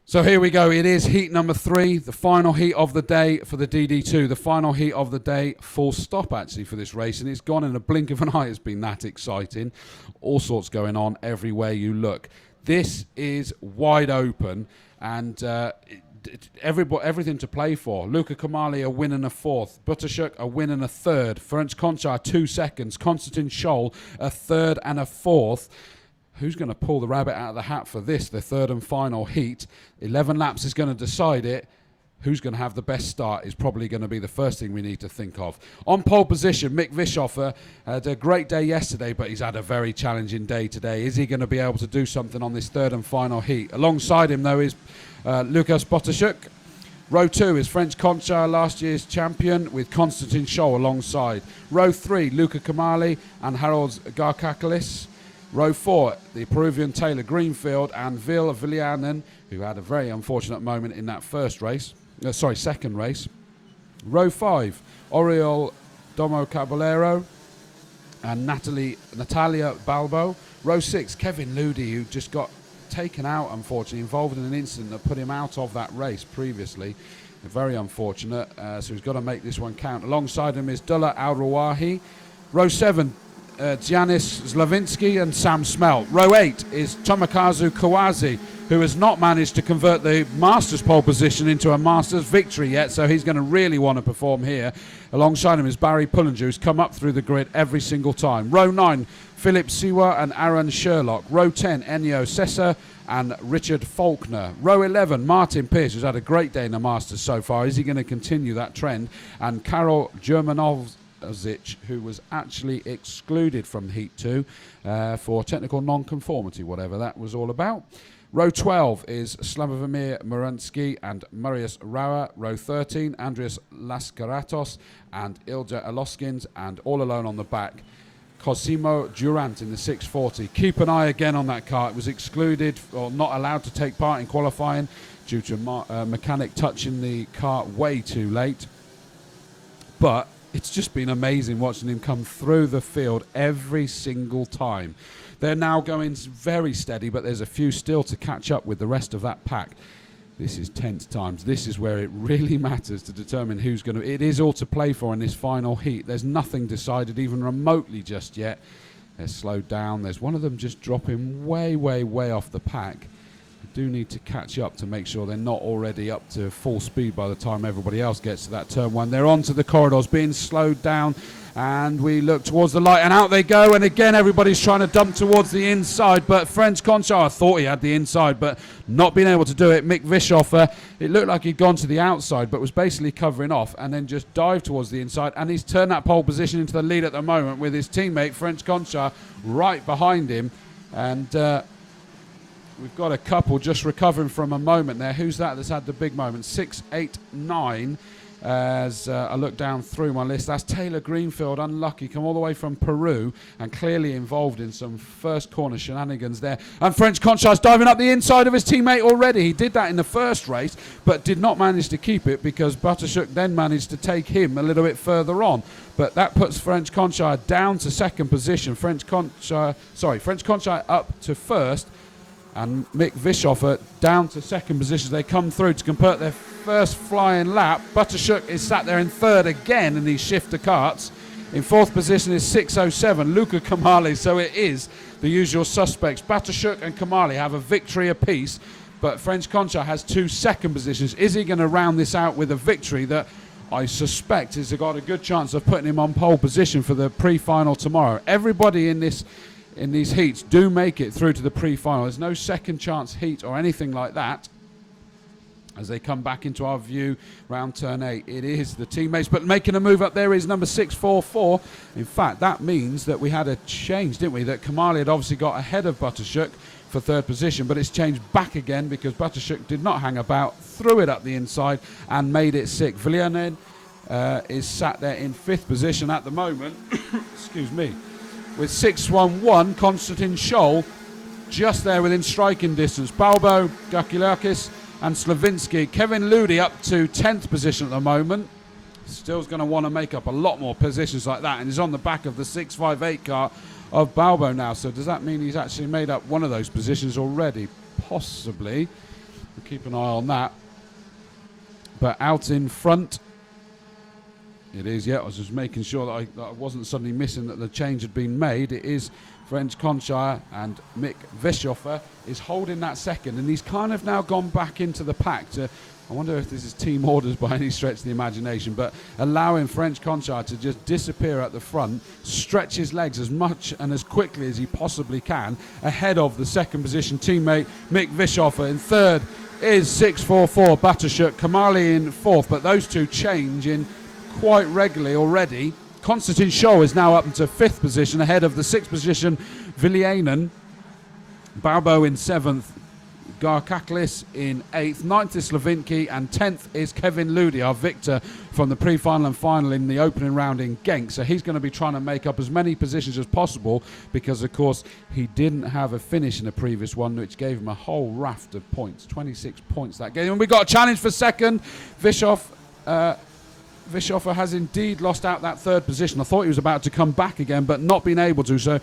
So here we go. It is heat number 3, the final heat of the day for the DD2. The final heat of the day, full stop actually for this race. And it's gone in a blink of an eye. It's been that exciting. All sorts going on everywhere you look. This is wide open and everything to play for. Luca Kamali a win and a 4th. Buttershuk a win and a 3rd. Ferenc Konchar 2 seconds. Konstantin Scholl a 3rd and a 4th. Who's going to pull the rabbit out of the hat for this, the 3rd and final heat? 11 laps is going to decide it. Who's going to have the best start is probably going to be the first thing we need to think of. On pole position, Mick Vischoffer had a great day yesterday, but he's had a very challenging day today. Is he going to be able to do something on this 3rd and final heat? Alongside him, though, is Lukas Buttershuk. Row 2 is Ferenc Konchar, last year's champion, with Konstantin Scholl alongside. Row 3, Luca Kamali and Harold Garkakalis. Row 4, the Peruvian Taylor Greenfield and Vil Vilianen, who had a very unfortunate moment in that second race. Row 5, Oriol Domo Caballero and Natalia Balbo. Row 6, Kevin Ludi, who just got taken out, unfortunately, involved in an incident that put him out of that race previously. Very unfortunate, so he's got to make this one count. Alongside him is Dullah Al-Rawahi. Row 7, Giannis Slavinsky and Sam Smelt. Row 8 is Tomokazu Kawazi, who has not managed to convert the Masters pole position into a Masters victory yet, so he's going to really want to perform here. Alongside him is Barry Pullinger, who's come up through the grid every single time. Row 9, Philip Siwa and Aaron Sherlock. Row 10, Ennio Sessa and Richard Faulkner. Row 11, Martin Pierce, who's had a great day in the Masters so far. Is he going to continue that trend? And Karol Germanov, who was actually excluded from Heat 2 for technical non-conformity, whatever that was all about. Row 12 is Slavomir Muransky and Marius Rauer. Row 13, Andreas Laskaratos and Ilja Aloskins. And all alone on the back, Cosimo Durant in the 640. Keep an eye again on that car. It was excluded or not allowed to take part in qualifying due to a mechanic touching the car way too late. But it's just been amazing watching him come through the field every single time. They're now going very steady, but there's a few still to catch up with the rest of that pack. This is tense times. This is where it really matters to determine who's going to... It is all to play for in this final heat. There's nothing decided even remotely just yet. They're slowed down. There's one of them just dropping way, way, way off the pack. Do need to catch up to make sure they're not already up to full speed by the time everybody else gets to that turn 1. They're onto the corridors, being slowed down, and we look towards the light, and out they go, and again everybody's trying to dump towards the inside, but Ferenc Konchar thought he had the inside, but not being able to do it. Mick Vischoffer, it looked like he'd gone to the outside, but was basically covering off, and then just dived towards the inside, and he's turned that pole position into the lead at the moment with his teammate Ferenc Konchar right behind him, and we've got a couple just recovering from a moment there. Who's that that's had the big moment? 6, 8, 9. As I look down through my list, that's Taylor Greenfield, unlucky, come all the way from Peru and clearly involved in some first corner shenanigans there. And Ferenc Konchar's diving up the inside of his teammate already. He did that in the first race, but did not manage to keep it because Buttershuk then managed to take him a little bit further on. But that puts Ferenc Konchar down to second position. Ferenc Konchar up to first, and Mick Vischoffer down to second position. They come through to complete their first flying lap. Buttershuk is sat there in third again in these shifter carts. In fourth position is 607, Luca Kamali. So it is the usual suspects. Buttershuk and Kamali have a victory apiece, but Ferenc Konchar has 2 second positions. Is he going to round this out with a victory that I suspect has got a good chance of putting him on pole position for the pre-final tomorrow? Everybody in these heats do make it through to the pre-final. There's no second chance heat or anything like that. As they come back into our view round turn 8, it is the teammates, but making a move up there is number 644. In fact, that means that we had a change, didn't we? That Kamali had obviously got ahead of Buttershuk for third position, but it's changed back again because Buttershuk did not hang about, threw it up the inside and made it 6. Vilianen is sat there in 5th position at the moment. Excuse me. With 611, Konstantin Scholl just there within striking distance. Balbo, Gakilakis and Slavinsky. Kevin Ludi up to 10th position at the moment. Still's going to want to make up a lot more positions like that, and he's on the back of the 658 car of Balbo now. So does that mean he's actually made up one of those positions already? Possibly. We'll keep an eye on that. But out in front, it is, yeah, I was just making sure that I wasn't suddenly missing that the change had been made. It is French Conchire, and Mick Vischoffer is holding that second, and he's kind of now gone back into the pack to, I wonder if this is team orders by any stretch of the imagination, but allowing French Conchire to just disappear at the front, stretch his legs as much and as quickly as he possibly can ahead of the second position teammate Mick Vischoffer. In third is 644 Batashuk, Kamali in fourth, but those two change in quite regularly already. Konstantin Scholl is now up into fifth position ahead of the sixth position Villianen. Balbo in seventh, Garkaklis in eighth, ninth is Slavinki, and 10th is Kevin Ludi, our victor from the pre-final and final in the opening round in Genk. So he's going to be trying to make up as many positions as possible because, of course, he didn't have a finish in the previous one, which gave him a whole raft of points, 26 points that game. And we got a challenge for second. Vischoffer has indeed lost out that third position. I thought he was about to come back again, but not been able to. So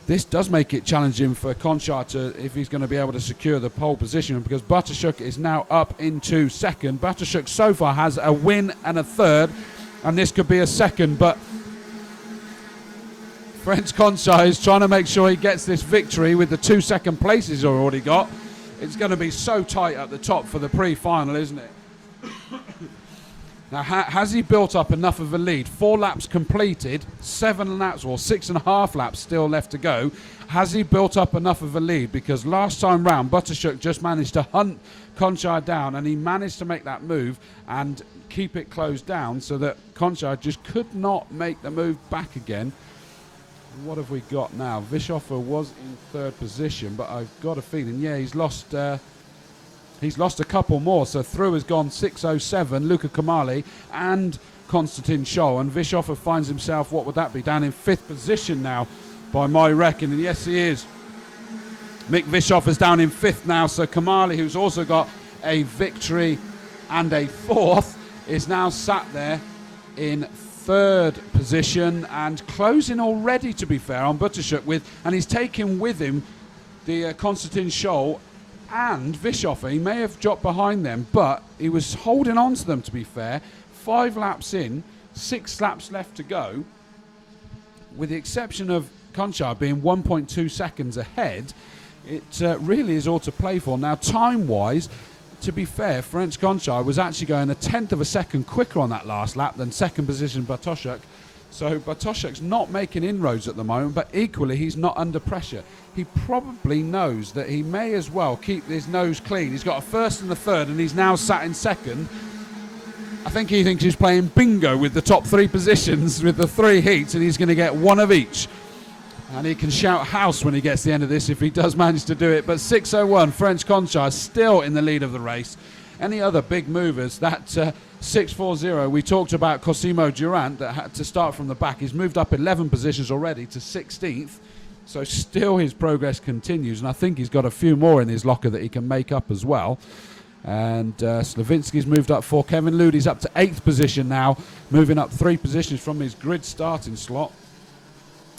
this does make it challenging for Conchar if he's going to be able to secure the pole position, because Batashuk is now up into second. Batashuk so far has a win and a third, and this could be a second, but French Conchar is trying to make sure he gets this victory with the 2 second places he's already got. It's going to be so tight at the top for the pre-final, isn't it? Now, has he built up enough of a lead? 4 laps completed, 7 laps or 6.5 laps still left to go. Has he built up enough of a lead? Because last time round, Batashuk just managed to hunt Conchar down, and he managed to make that move and keep it closed down so that Conchar just could not make the move back again. What have we got now? Vischoffer was in third position, but I've got a feeling, yeah, he's lost a couple more. So through has gone 607, Luca Kamali and Konstantin Scholl. And Vischoffer finds himself, what would that be, down in fifth position now by my reckoning. Yes, he is. Mick Vischoffer's down in fifth now. So Kamali, who's also got a victory and a fourth, is now sat there in third position and closing already, to be fair, on Batashuk and he's taking with him the Konstantin Scholl and Vischoffer. He may have dropped behind them, but he was holding on to them, to be fair. 5 laps in, 6 laps left to go. With the exception of Conchar being 1.2 seconds ahead, it really is all to play for. Now, time-wise, to be fair, French Conchar was actually going 1/10 of a second quicker on that last lap than second position Batashuk. So Batashuk's not making inroads at the moment, but equally he's not under pressure. He probably knows that he may as well keep his nose clean. He's got a first and a third, and he's now sat in second. I think he thinks he's playing bingo with the top 3 positions with the 3 heats, and he's going to get one of each. And he can shout house when he gets to the end of this if he does manage to do it. But 6:01, French Conchar still in the lead of the race. Any other big movers? That 6:40, we talked about Cosimo Durant that had to start from the back. He's moved up 11 positions already to 16th. So still his progress continues, and I think he's got a few more in his locker that he can make up as well. And Slavinsky's moved up 4. Kevin Ludi's up to 8th position now, moving up 3 positions from his grid starting slot.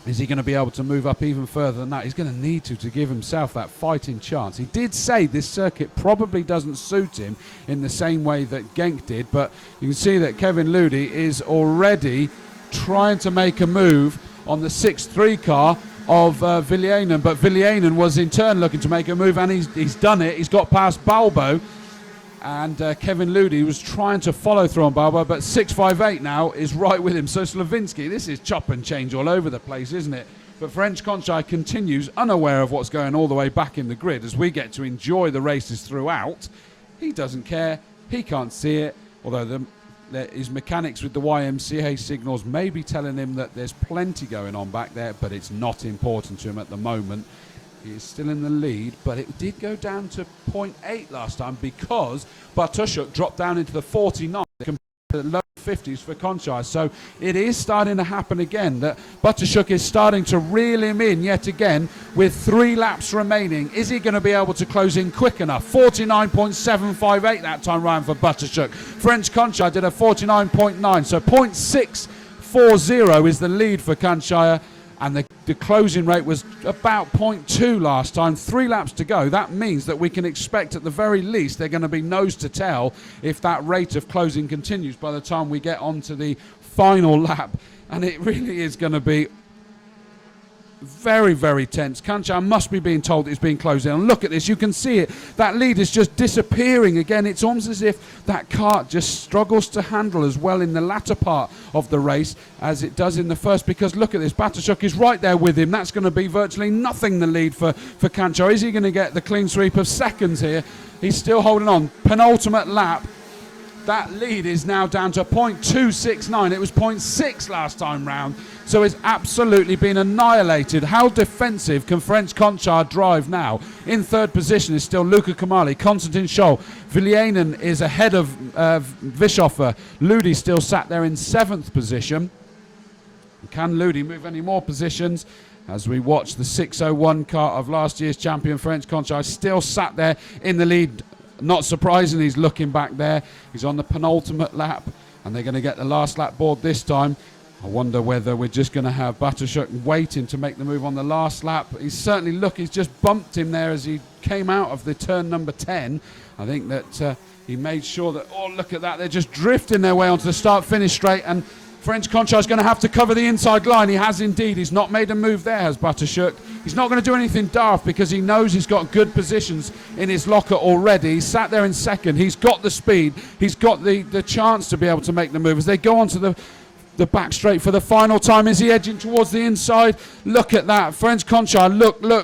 Is he going to be able to move up even further than that? He's going to need to give himself that fighting chance. He did say this circuit probably doesn't suit him in the same way that Genk did, but you can see that Kevin Ludi is already trying to make a move on the 6-3 car of Villianen, but Villianen was in turn looking to make a move, and he's done it. He's got past Balbo, and Kevin Ludi was trying to follow through on Balbo, but 658 now is right with him. So Slavinsky, this is chop and change all over the place, isn't it? But French Conchar continues unaware of what's going all the way back in the grid as we get to enjoy the races throughout. He doesn't care. He can't see it, although his mechanics with the YMCA signals may be telling him that there's plenty going on back there, but it's not important to him at the moment. He is still in the lead, but it did go down to 0.8 last time because Bartoszuk dropped down into the 49 compared to the low 50s for Conchar. So it is starting to happen again, that Bartoszuk is starting to reel him in yet again with 3 laps remaining. Is he going to be able to close in quick enough? 49.758 that time round for Bartoszuk. French Conchar did a 49.9, so 0.640 is the lead for Conchar. and the closing rate was about 0.2 last time. 3 laps to go. That means that we can expect at the very least they're going to be nose to tail if that rate of closing continues by the time we get onto the final lap, and it really is going to be very, very tense. Kanchar must be being told it's being closed in. And look at this, you can see it. That lead is just disappearing again. It's almost as if that kart just struggles to handle as well in the latter part of the race as it does in the first, because look at this, Batashuk is right there with him. That's going to be virtually nothing, the lead for Kanchar. Is he going to get the clean sweep of seconds here? He's still holding on. Penultimate lap. That lead is now down to 0.269. It was 0.6 last time round. So it's absolutely been annihilated. How defensive can French Conchar drive now? In third position is still Luca Kamali, Konstantin Scholl. Villianen is ahead of Vischoffer. Ludi still sat there in 7th position. Can Ludi move any more positions? As we watch the 601 kart of last year's champion French Conchar still sat there in the lead. Not surprising, he's looking back there. He's on the penultimate lap, and they're going to get the last lap board this time. I wonder whether we're just going to have Batashuk waiting to make the move on the last lap. He's certainly, look, he's just bumped him there as he came out of the turn number 10. I think that he made sure that, oh, look at that, they're just drifting their way onto the start-finish straight, and French Conchar is going to have to cover the inside line. He has indeed. He's not made a move there, has Batashuk. He's not going to do anything daft because he knows he's got good positions in his locker already. He's sat there in second. He's got the speed. He's got the chance to be able to make the move. As they go onto the back straight for the final time, is he edging towards the inside? Look at that. French Conchar,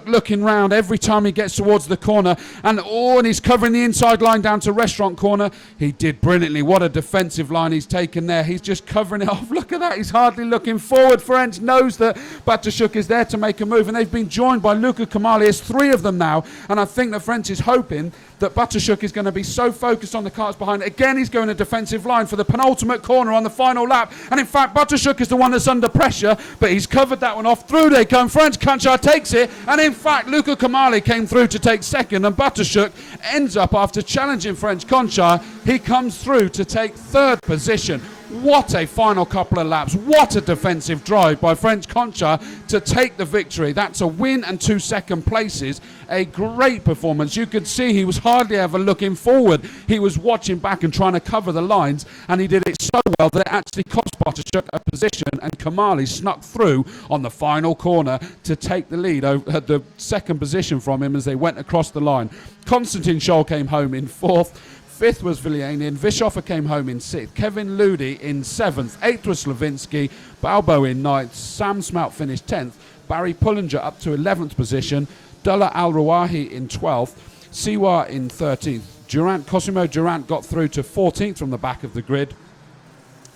looking round every time he gets towards the corner. And he's covering the inside line down to restaurant corner. He did brilliantly. What a defensive line he's taken there. He's just covering it off. Look at that. He's hardly looking forward. French knows that Batashuk is there to make a move. And they've been joined by Luca Kamali. There's 3 of them now. And I think that French is hoping that Batashuk is going to be so focused on the carts behind. Again, he's going a defensive line for the penultimate corner on the final lap. And in fact, Batashuk is the one that's under pressure, but he's covered that one off. Through they come. French Conchar takes it. And in fact, Luca Kamali came through to take second. And Batashuk ends up, after challenging French Conchar, he comes through to take 3rd position. What a final couple of laps. What a defensive drive by French Conchar to take the victory. That's a win and 2 second places. A great performance. You could see he was hardly ever looking forward. He was watching back and trying to cover the lines, and he did it so well that it actually cost Batashuk a position, and Kamali snuck through on the final corner to take the lead, the 2nd position from him as they went across the line. Konstantin Scholl came home in 4th. 5th was Villianen. Vischoffer came home in 6th. Kevin Ludi in 7th. 8th was Slavinsky. Balbo in 9th. Sam Smout finished 10th. Barry Pullinger up to 11th position. Dullah Al-Rawahi in 12th. Siwa in 13th. Cosimo Durant got through to 14th from the back of the grid.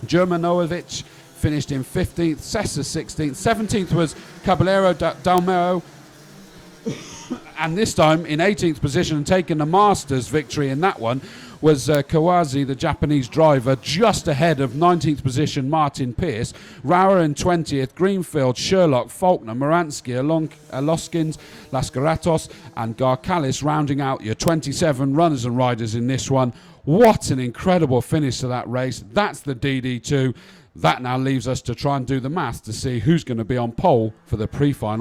Germanovic finished in 15th. Sessa 16th. 17th was Caballero Dalmero. And this time in 18th position and taking the Masters victory in that one was Kawazi, the Japanese driver, just ahead of 19th position Martin Pierce. Rauer in 20th, Greenfield, Sherlock, Faulkner, Moransky, Aloskins, Lascaratos and Garcalis rounding out your 27 runners and riders in this one. What an incredible finish to that race. That's the DD2. That now leaves us to try and do the maths to see who's going to be on pole for the pre-final.